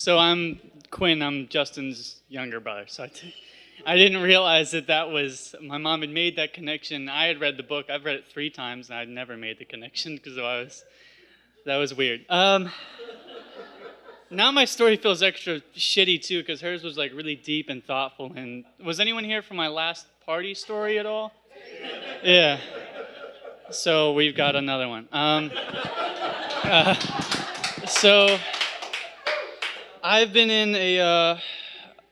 So I'm Quinn. I'm Justin's younger brother. I didn't realize that was my mom had made that connection. I had read the book. I've read it 3 times, and I'd never made the connection because that was weird. Now my story feels extra shitty too because hers was like really deep and thoughtful. And was anyone here for my last party story at all? Yeah. So we've got another one. So I've been in a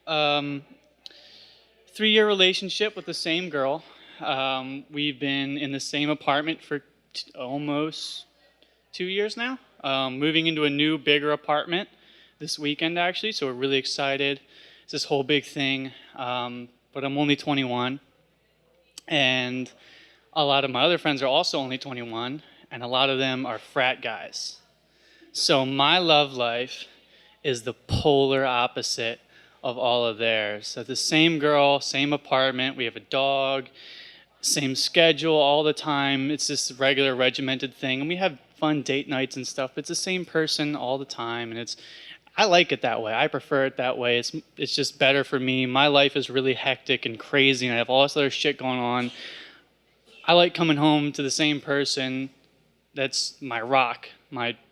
3-year relationship with the same girl. We've been in the same apartment for almost 2 years now. Moving into a new, bigger apartment this weekend, actually, so we're really excited. It's this whole big thing, but I'm only 21, and a lot of my other friends are also only 21, and a lot of them are frat guys. So my love life is the polar opposite of all of theirs. So the same girl, same apartment, we have a dog, same schedule all the time. It's this regular regimented thing, and we have fun date nights and stuff. It's the same person all the time, and I like it that way. I prefer it that way. It's just better for me. My life is really hectic and crazy, and I have all this other shit going on. I like coming home to the same person. That's my rock.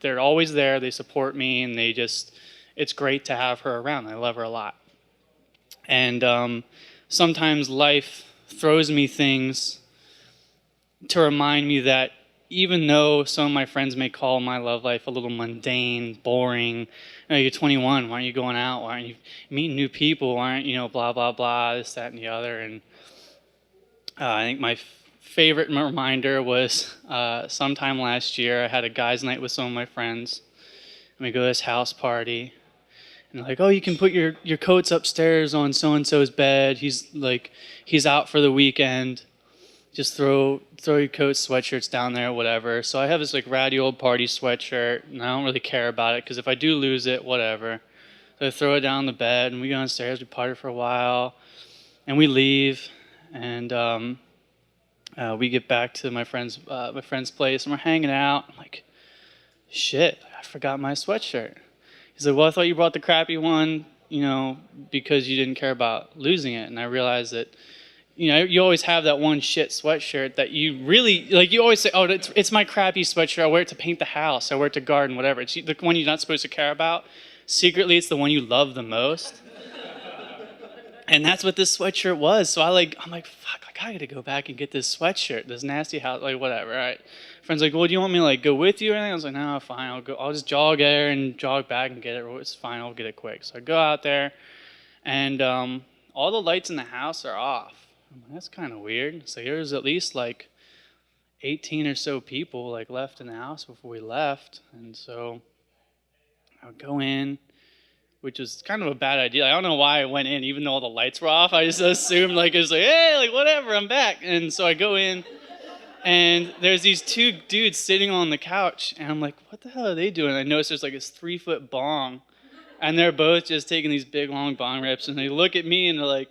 They're always there. They support me, and it's great to have her around. I love her a lot. And sometimes life throws me things to remind me that even though some of my friends may call my love life a little mundane, boring, you're 21, why aren't you going out? Why aren't you meeting new people? Why aren't you, blah, blah, blah, this, that, and the other. And I think my favorite reminder was sometime last year, I had a guys' night with some of my friends, and we go to this house party. And like, oh, you can put your coats upstairs on so-and-so's bed. He's out for the weekend. Just throw your coats, sweatshirts down there, whatever. So I have this like ratty old party sweatshirt, and I don't really care about it because if I do lose it, whatever. So I throw it down the bed, and we go downstairs. We party for a while, and we leave, and we get back to my friend's place, and we're hanging out. I'm like, shit, I forgot my sweatshirt. He's like, well, I thought you brought the crappy one, because you didn't care about losing it. And I realized that, you always have that one shit sweatshirt that you really, like, you always say, oh, it's my crappy sweatshirt. I wear it to paint the house. I wear it to garden, whatever. It's the one you're not supposed to care about. Secretly, it's the one you love the most. And that's what this sweatshirt was. So I'm like, fuck, I gotta go back and get this sweatshirt, this nasty house, like, whatever, all right. Friend's like, well, do you want me to, go with you or anything? I was like, no, fine, I'll just jog there and jog back and get it. It's fine, I'll get it quick. So I go out there, and all the lights in the house are off. I'm like, that's kind of weird. So there's at least, 18 or so people, left in the house before we left. And so I would go in, which was kind of a bad idea. I don't know why I went in, even though all the lights were off. I just assumed, it was like, hey, whatever, I'm back. And so I go in, and there's these 2 dudes sitting on the couch, and I'm like, what the hell are they doing? And I notice there's this 3-foot bong, and they're both just taking these big, long bong rips, and they look at me, and they're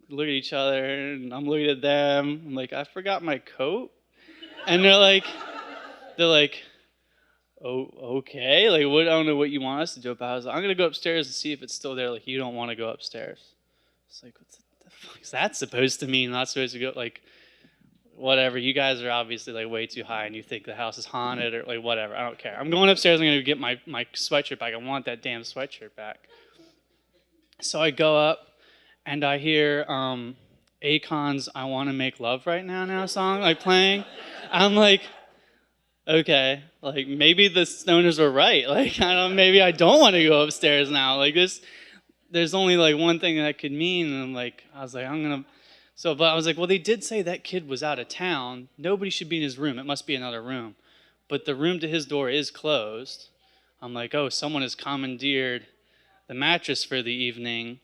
look at each other, and I'm looking at them. I'm like, I forgot my coat? And they're like, oh, okay, what? I don't know what you want us to do about it. I was like, I'm going to go upstairs and see if it's still there. You don't want to go upstairs. It's like, what the fuck is that supposed to mean? Not supposed to go, whatever. You guys are obviously, way too high, and you think the house is haunted, or, whatever. I don't care. I'm going upstairs. I'm going to get my sweatshirt back. I want that damn sweatshirt back. So I go up, and I hear Akon's I Want to Make Love Right Now song, playing. I'm like, okay, maybe the stoners were right. Maybe I don't want to go upstairs now. There's only one thing that could mean. And I was like, but I was like, well, they did say that kid was out of town. Nobody should be in his room. It must be another room. But the room to his door is closed. I'm like, oh, someone has commandeered the mattress for the evening.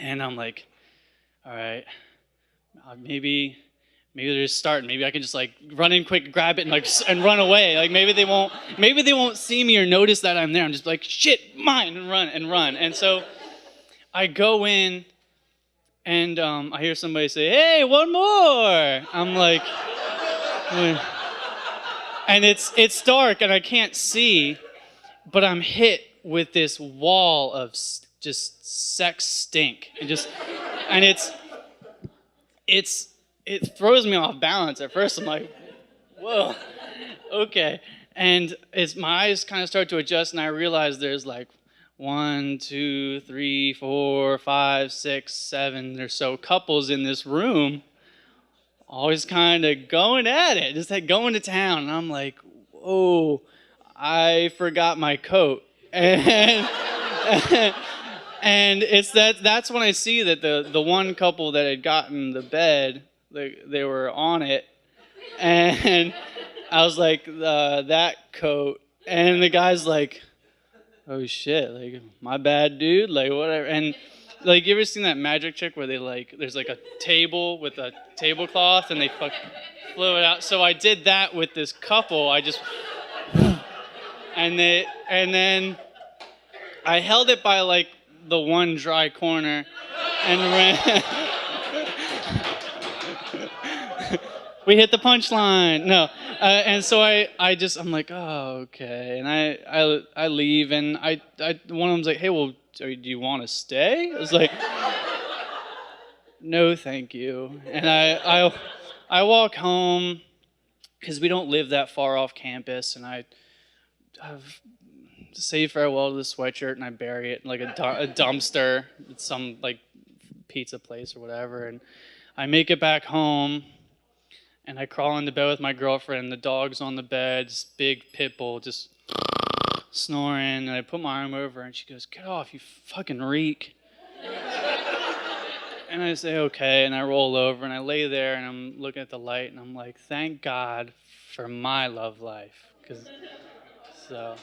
And I'm like, all right, maybe they're just starting. Maybe I can just run in quick, grab it, and run away. Maybe they won't see me or notice that I'm there. I'm just like, shit, mine, and run. And so I go in, and I hear somebody say, hey, one more. I'm like, and it's dark and I can't see, but I'm hit with this wall of just sex stink, and it throws me off balance at first. I'm like, whoa, okay. And as my eyes kind of start to adjust, and I realize there's like 1, 2, 3, 4, 5, 6, 7 or so couples in this room, always kind of going at it, just like going to town. And I'm like, whoa, I forgot my coat. And and it's that's when I see that the one couple that had gotten the bed, they were on it, and I was like, that coat, and the guy's like, oh shit, like, my bad, dude, like, whatever. And like, you ever seen that magic trick where they like, there's like a table with a tablecloth and they flow it out? So I did that with this couple. I just, and then I held it by like the one dry corner and ran. We hit the punchline. No, and so I'm like, oh, okay, and I leave, and I one of them's like, hey, well, do you want to stay? I was like, no, thank you, and I walk home because we don't live that far off campus, and I say farewell to the sweatshirt, and I bury it in like a dumpster at some like pizza place or whatever, and I make it back home. And I crawl into bed with my girlfriend, and the dog's on the bed, this big pit bull, just snoring. And I put my arm over her, and she goes, get off, you fucking reek. And I say, okay, and I roll over, and I lay there, and I'm looking at the light, and I'm like, thank God for my love life. So...